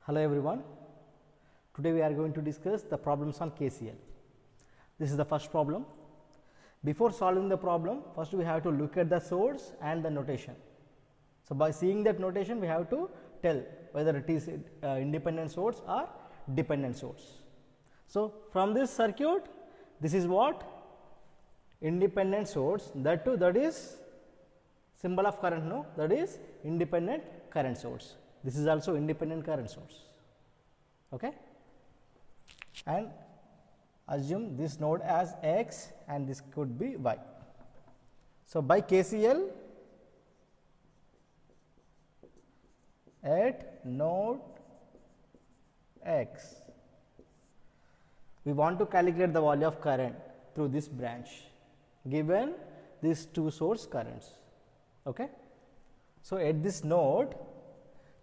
Hello everyone, today we are going to discuss the problems on KCL. This is the first problem. Before solving the problem, first we have to look at the source and the notation. So, by seeing that notation we have to tell whether it is independent source or dependent source. So, from this circuit, this is what? Independent source, that is symbol of current, no, that is independent current source. This is also independent current source, okay, and assume this node as X and this could be Y. So, by KCL at node X, we want to calculate the value of current through this branch given these two source currents. Okay. So, at this node,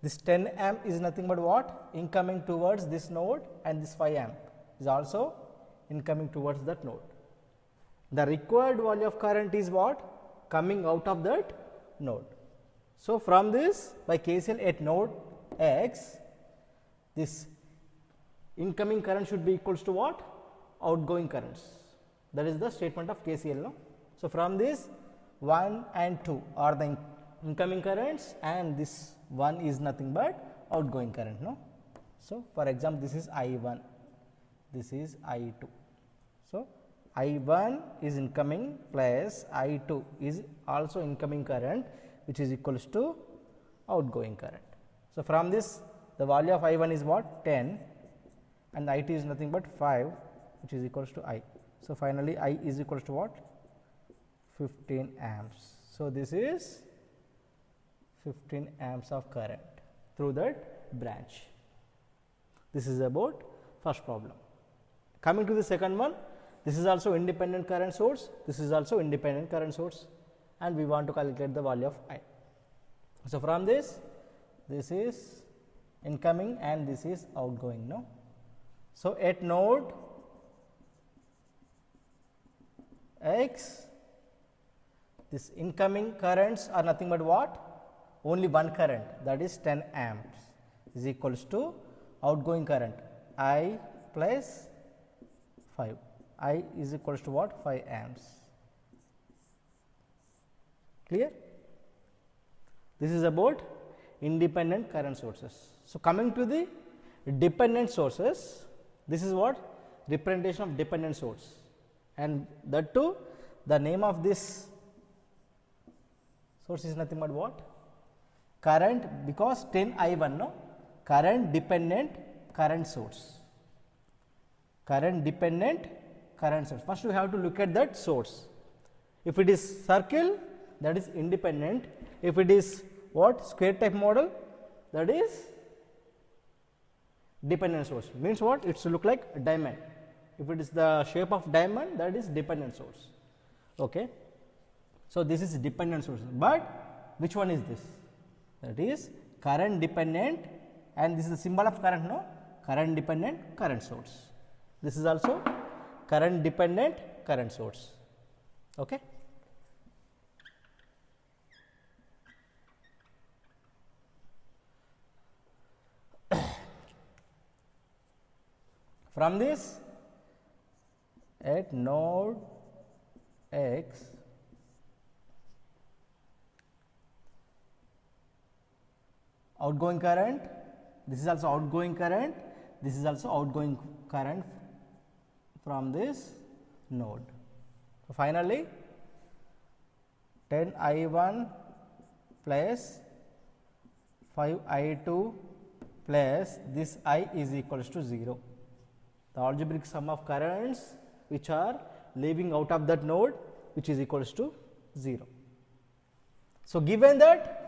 this 10 amp is nothing but what? Incoming towards this node, and this 5 amp is also incoming towards that node. The required value of current is what? Coming out of that node. So, from this, by KCL at node X, this incoming current should be equals to what? Outgoing currents. That is the statement of KCL. No? So, from this 1 and 2 are the incoming currents, and this 1 is nothing but outgoing current. No? So, for example, this is I1, this is I2. So, I1 is incoming plus I2 is also incoming current, which is equals to outgoing current. So, from this the value of I1 is what? 10, and I2 is nothing but 5, which is equals to I. So, finally, I is equals to what? 15 amps. So, this is 15 amps of current through that branch. This is about first problem. Coming to the second one, this is also independent current source, this is also independent current source, and we want to calculate the value of I. So, from this is incoming and this is outgoing. No? So, at node X, this incoming currents are nothing but what? Only one current, that is 10 amps is equals to outgoing current I plus 5. I is equals to what? 5 amps. Clear? This is about independent current sources. So, coming to the dependent sources, this is what? Representation of dependent source, and that too the name of this source is nothing but what? Current, because 10 I1, no, current dependent current source, current dependent current source. First we have to look at that source. If it is circle, that is independent. If it is what? Square type model, that is dependent source. Means what? It should look like a diamond. If it is the shape of diamond, that is dependent source. Okay. So, this is dependent source, but which one is this? That is current dependent, and this is the symbol of current, no? Current dependent current source. This is also current dependent current source. Okay. From this, at node X, outgoing current, this is also outgoing current, this is also outgoing current from this node. So, finally, 10 I1 plus 5 I2 plus this I is equals to 0. The algebraic sum of currents which are leaving out of that node, which is equals to 0. So, given that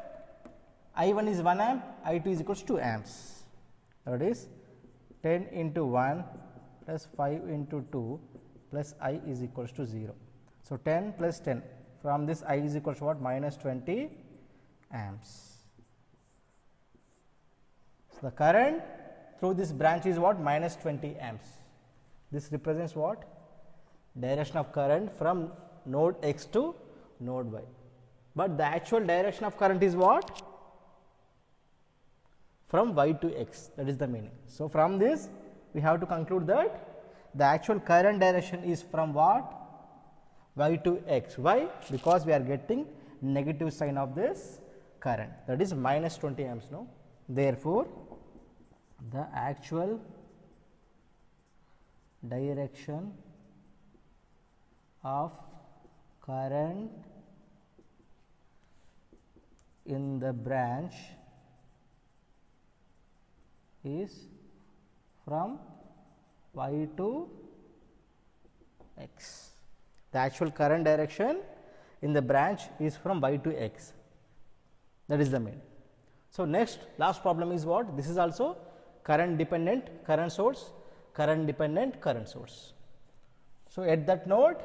I1 is 1 amp, I2 is equals to 2 amps, that is 10 into 1 plus 5 into 2 plus I is equals to 0. So, 10 plus 10, from this I is equals to what? Minus 20 amps. So, the current through this branch is what? Minus 20 amps. This represents what? Direction of current from node X to node Y. But the actual direction of current is what? from y to x, that is the meaning. So, from this we have to conclude that the actual current direction is from what? Y to x. Why? Because we are getting negative sign of this current, that is minus 20 amps. No? Therefore, the actual direction of current in the branch is from y to x. The actual current direction in the branch is from y to x, that is the meaning. So, next last problem is what? This is also current dependent current source, current dependent current source. So, at that node,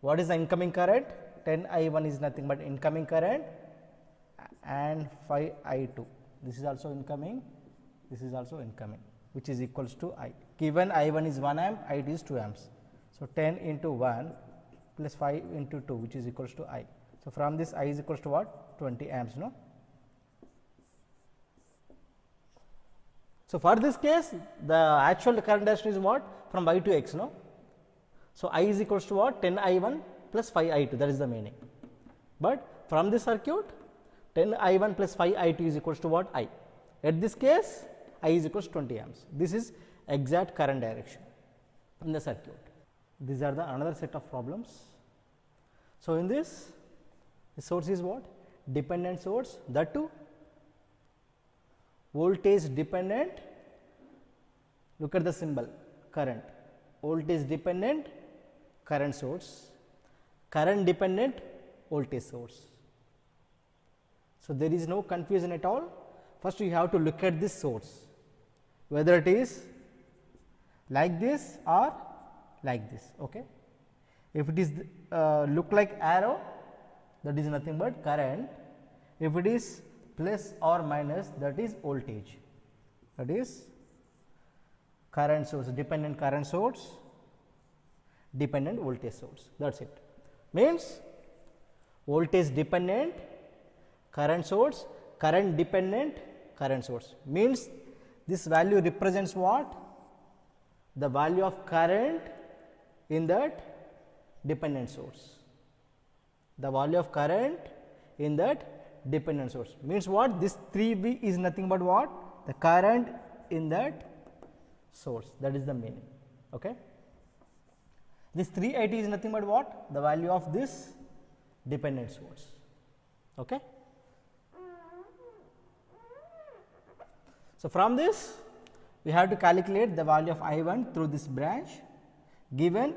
what is the incoming current? 10 I1 is nothing but incoming current, and 5 I2, this is also incoming, this is also incoming, which is equals to I. Given I1 is 1 amp, I2 is 2 amps. So, 10 into 1 plus 5 into 2, which is equals to I. So, from this I is equals to what? 20 amps. No? So, for this case, the actual current direction is what? From y to x. No? So, I is equals to what? 10 I1 plus 5 I2, that is the meaning. But from this circuit, 10 I1 plus 5 I2 is equals to what? I. At this case, I is equals to 20 amps. This is exact current direction in the circuit. These are the another set of problems. So, in this, the source is what? Dependent source, that too voltage dependent. Look at the symbol, current, voltage dependent current source, current dependent voltage source. So, there is no confusion at all. First, you have to look at this source, whether it is like this or like this. Okay. If it is look like arrow, that is nothing but current. If it is plus or minus, that is voltage, that is current source, dependent current source, dependent voltage source, that is it. Means voltage dependent current source, current dependent current source, means this value represents what? The value of current in that dependent source, the value of current in that dependent source, means what? This 3V is nothing but what? The current in that source, that is the meaning. Okay. This 380 is nothing but what? The value of this dependent source. Okay. So, from this we have to calculate the value of I1 through this branch, given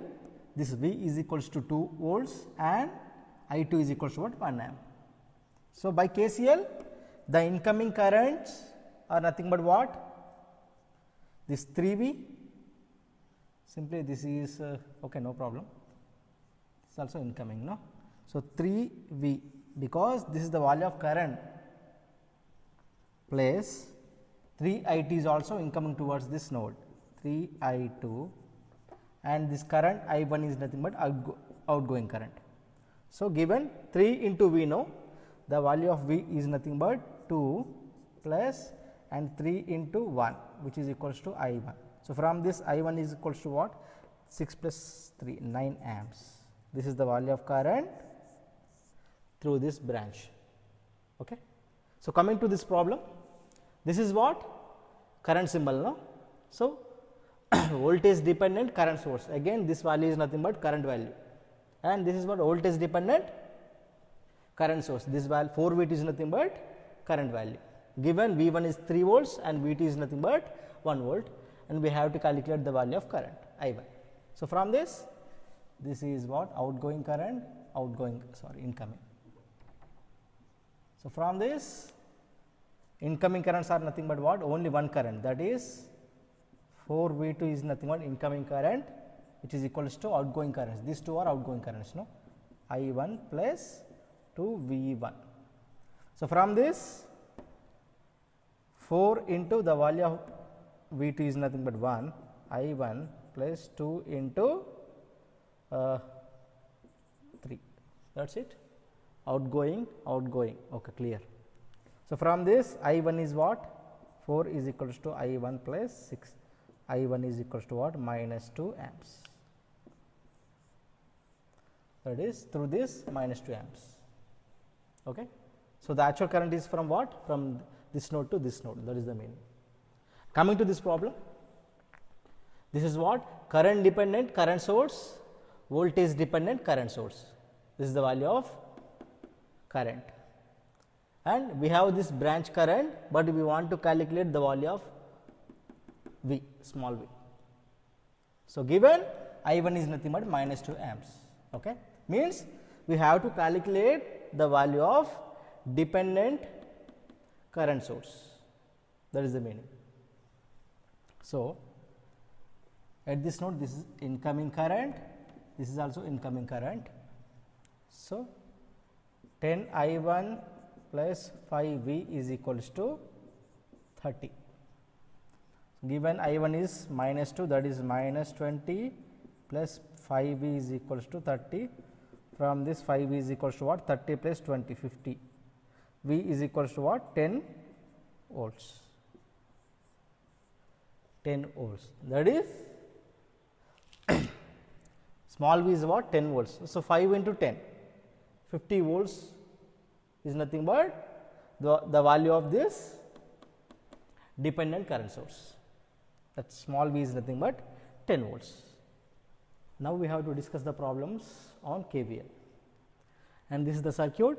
this V is equals to 2 volts and I2 is equals to what? 1 amp. So, by KCL, the incoming currents are nothing but what? This 3V, simply this is okay, no problem, this is also incoming. No? So, 3V, because this is the value of current, place 3 I2 is also incoming towards this node, 3 I2, and this current I1 is nothing but outgoing current. So, given 3 into V, know the value of V is nothing but 2 plus and 3 into 1, which is equals to I1. So, from this I1 is equals to what? 6 plus 3, 9 amps. This is the value of current through this branch. Okay. So, coming to this problem, this is what? Current symbol. No? So, voltage dependent current source, again this value is nothing but current value, and this is what? Voltage dependent current source, this value 4 V is nothing but current value, given V1 is 3 volts and V2 is nothing but 1 volt, and we have to calculate the value of current I1. So, from this is what? Outgoing current, incoming. So, from this incoming currents are nothing but what? Only one current, that is 4 V2 is nothing but incoming current, which is equals to outgoing currents. These two are outgoing currents. No? I1 plus 2 V1. So, from this 4 into the value of V2 is nothing but 1, I1 plus 2 into 3, that is it, outgoing, okay, clear. So, from this I1 is what? 4 is equals to I1 plus 6. I1 is equals to what? Minus 2 amps. That is through this minus 2 amps. Okay. So, the actual current is from what? From this node to this node, that is the meaning. Coming to this problem, this is what? Current dependent current source, voltage dependent current source. This is the value of current, and we have this branch current, but we want to calculate the value of V, small v. So, given I1 is nothing but minus 2 amps, okay. Means we have to calculate the value of dependent current source, that is the meaning. So, at this node, this is incoming current, this is also incoming current. So, 10 I1 plus 5 V is equals to 30. Given I1 is minus 2, that is minus 20 plus 5 V is equals to 30. From this 5 V is equals to what? 30 plus 20, 50. V is equals to what? 10 volts. 10 volts. That is small v is what? 10 volts. So, 5 into 10, 50 volts is nothing but the value of this dependent current source. That small v is nothing but 10 volts. Now, we have to discuss the problems on KVL, and this is the circuit.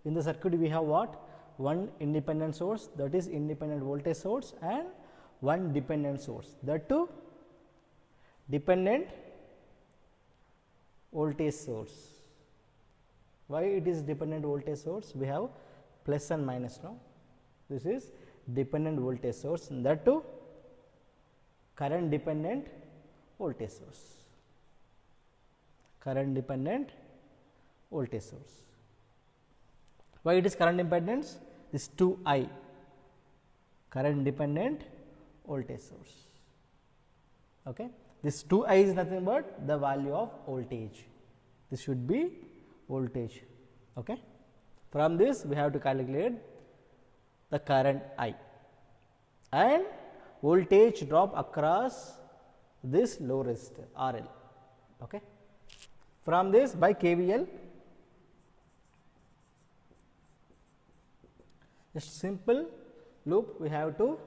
In the circuit, we have what? One independent source, that is independent voltage source, and one dependent source, that too dependent voltage source. Why it is dependent voltage source? We have plus and minus now. This is dependent voltage source, and that too current dependent voltage source. Current dependent voltage source. Why it is current dependence? This 2I, current dependent voltage source. Okay. This 2I is nothing but the value of voltage. This should be voltage. Okay. From this, we have to calculate the current I and voltage drop across this low resistor RL. Okay. From this, by KVL, just simple loop we have to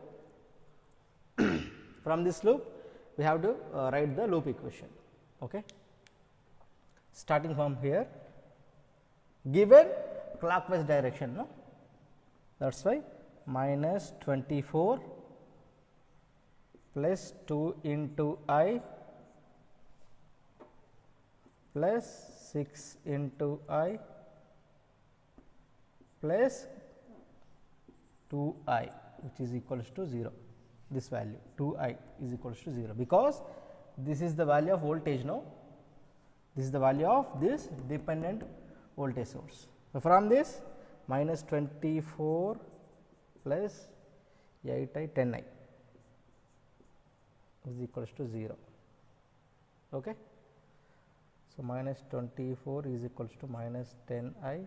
from this loop we have to write the loop equation. Okay. Starting from here, given clockwise direction, no, that is why minus 24 plus 2 into I plus 6 into I plus 2I, which is equals to 0. This value 2I is equals to 0, because this is the value of voltage. No, this is the value of this dependent voltage source. So, from this minus 24 plus 8I 10I is equals to 0. Okay. So, minus 24 is equals to minus 10I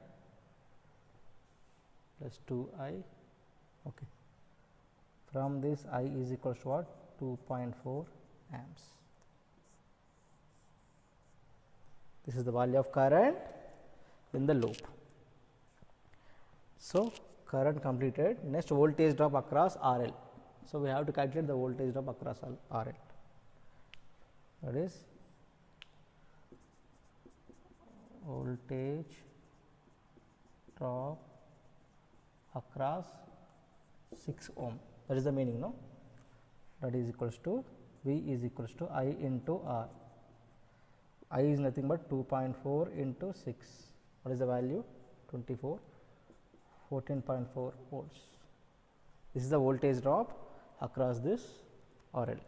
plus 2I. Okay. From this I is equals to what? 2.4 amps. This is the value of current in the loop. So, current completed. Next, voltage drop across RL. So, we have to calculate the voltage drop across RL. That is voltage drop across 6 ohm. That is the meaning, no? That is equals to V is equals to I into R. I is nothing but 2.4 into 6. What is the value? 24, 14.4 volts. This is the voltage drop across this RL.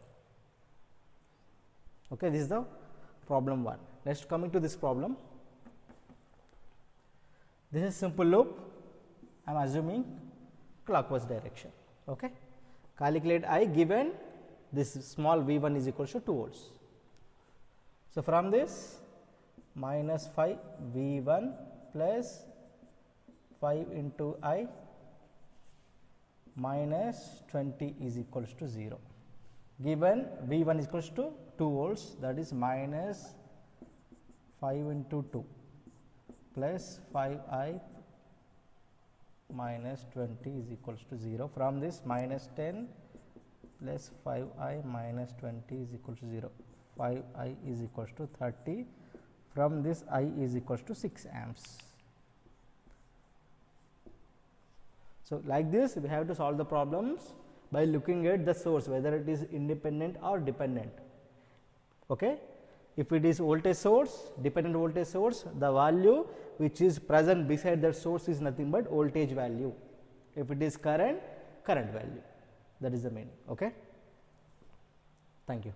Okay, this is the problem 1. Next, coming to this problem. This is simple loop. I am assuming clockwise direction. Okay. Calculate I given this small V1 is equal to 2 volts. So, from this minus 5 V1 plus 5 into I minus 20 is equals to 0. Given V1 is equals to 2 volts, that is minus 5 into 2 plus 5I minus 20 is equals to 0. From this, minus 10 plus 5I minus 20 is equals to 0. 5I is equals to 30. From this, I is equals to 6 amps. So, like this we have to solve the problems by looking at the source, whether it is independent or dependent. Okay? If it is voltage source, dependent voltage source, the value which is present beside that source is nothing but voltage value. If it is current, current value. That is the meaning. Okay? Thank you.